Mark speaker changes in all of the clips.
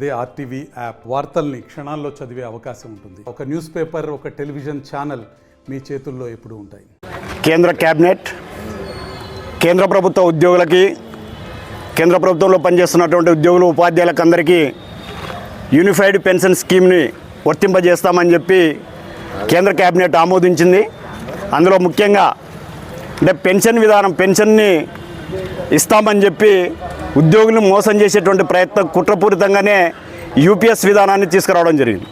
Speaker 1: అదే RTV app వార్తల్ని క్షణాల్లో చదివే అవకాశం ఉంటుంది. ఒక న్యూస్ పేపర్, ఒక టెలివిజన్ ఛానల్ మీ చేతుల్లో ఎప్పుడూ ఉంటాయి.
Speaker 2: కేంద్ర క్యాబినెట్ కేంద్ర ప్రభుత్వ ఉద్యోగులకి, కేంద్ర ప్రభుత్వంలో పనిచేస్తున్నటువంటి ఉద్యోగులు, ఉపాధ్యాయులకు అందరికీ యూనిఫైడ్ పెన్షన్ స్కీమ్ని వర్తింపజేస్తామని చెప్పి కేంద్ర క్యాబినెట్ ఆమోదించింది. అందులో ముఖ్యంగా అంటే పెన్షన్ విధానం, పెన్షన్ని ఇస్తామని చెప్పి ఉద్యోగులను మోసం చేసేటువంటి ప్రయత్నం కుట్రపూరితంగానే యూపీఎస్ విధానాన్ని తీసుకురావడం జరిగింది.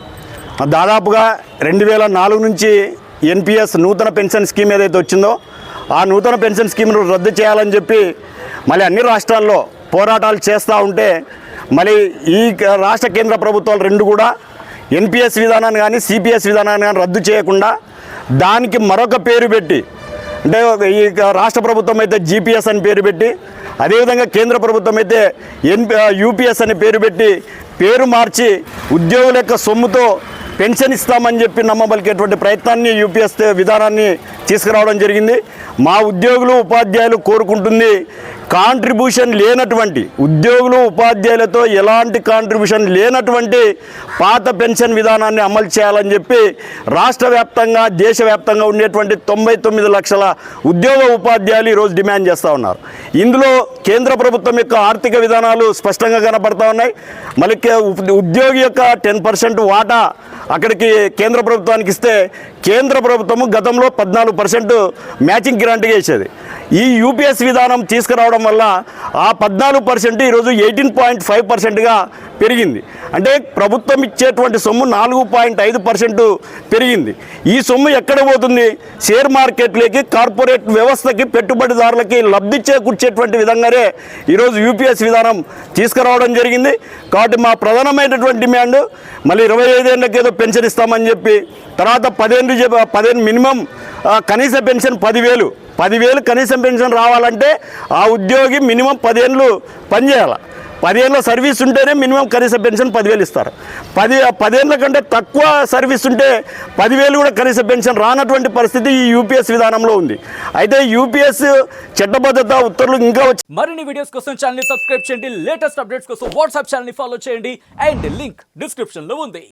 Speaker 2: దాదాపుగా 2004 నుంచి ఎన్పిఎస్ నూతన పెన్షన్ స్కీమ్ ఏదైతే వచ్చిందో ఆ నూతన పెన్షన్ స్కీమ్ను రద్దు చేయాలని చెప్పి మళ్ళీ అన్ని రాష్ట్రాల్లో పోరాటాలు చేస్తూ ఉంటే మళ్ళీ ఈ రాష్ట్ర కేంద్ర ప్రభుత్వాలు రెండు కూడా ఎన్పిఎస్ విధానాన్ని కానీ సిపిఎస్ విధానాన్ని కానీ రద్దు చేయకుండా దానికి మరొక పేరు పెట్టి, అంటే ఈ రాష్ట్ర ప్రభుత్వం అయితే జీపీఎస్ అని పేరు పెట్టి, అదేవిధంగా కేంద్ర ప్రభుత్వం అయితే యూపీఎస్ అని పేరు పెట్టి పేరు మార్చి ఉద్యోగుల యొక్క సొమ్ముతో పెన్షన్ ఇస్తామని చెప్పి నమ్మబలికేటువంటి ప్రయత్నాన్ని యూపీఎస్ విధానాన్ని తీసుకురావడం జరిగింది. మా ఉద్యోగులు, ఉపాధ్యాయులు కోరుకుంటుంది కాంట్రిబ్యూషన్ లేనటువంటి, ఉద్యోగులు ఉపాధ్యాయులతో ఎలాంటి కాంట్రిబ్యూషన్ లేనటువంటి పాత పెన్షన్ విధానాన్ని అమలు చేయాలని చెప్పి రాష్ట్ర వ్యాప్తంగా, దేశవ్యాప్తంగా ఉండేటువంటి 99 లక్షల ఉద్యోగ ఉపాధ్యాయులు ఈరోజు డిమాండ్ చేస్తూ ఉన్నారు. ఇందులో కేంద్ర ప్రభుత్వం యొక్క ఆర్థిక విధానాలు స్పష్టంగా కనపడతా ఉన్నాయి. మళ్ళీ ఉద్యోగి యొక్క 10% వాటా అక్కడికి కేంద్ర ప్రభుత్వానికి ఇస్తే కేంద్ర ప్రభుత్వము గతంలో 14% మ్యాచింగ్ గ్రాంట్గా ఇచ్చేది. ఈ యూపీఎస్ విధానం తీసుకురావడం వల్ల ఆ 14% ఈరోజు 18.5%గా పెరిగింది. అంటే ప్రభుత్వం ఇచ్చేటువంటి సొమ్ము 4.5% పెరిగింది. ఈ సొమ్ము ఎక్కడ పోతుంది? షేర్ మార్కెట్లోకి, కార్పొరేట్ వ్యవస్థకి, పెట్టుబడిదారులకి లబ్ధి చేకూర్చేటువంటి విధంగానే ఈరోజు యూపీఎస్ విధానం తీసుకురావడం జరిగింది. కాబట్టి మా ప్రధానమైనటువంటి డిమాండ్ మళ్ళీ 25 ఏళ్ళకి ఏదో పెన్షన్ ఇస్తామని చెప్పి, తర్వాత 10 మినిమం కనీస పెన్షన్ 10,000 కనీసం పెన్షన్ రావాలంటే ఆ ఉద్యోగి మినిమం 10 ఏళ్ళు పనిచేయాలి. 10 ఏళ్ళ సర్వీస్ ఉంటేనే మినిమం కనీస పెన్షన్ 10,000 ఇస్తారు. 10 ఏళ్ళ కంటే తక్కువ సర్వీస్ ఉంటే 10,000 కూడా కనీస పెన్షన్ రానటువంటి పరిస్థితి ఈ యూపీఎస్ విధానంలో ఉంది. అయితే యూపీఎస్ చట్టబద్ధత ఉత్తర్వులు ఇంకా వచ్చి
Speaker 3: మరిన్ని వీడియోస్ కోసం ఛానల్ ని సబ్స్క్రైబ్ చేయండి. లేటెస్ట్ అప్డేట్స్ కోసం వాట్సాప్ ఛానల్ ని ఫాలో చేయండి. అండ్ లింక్ డిస్క్రిప్షన్ లో ఉంది.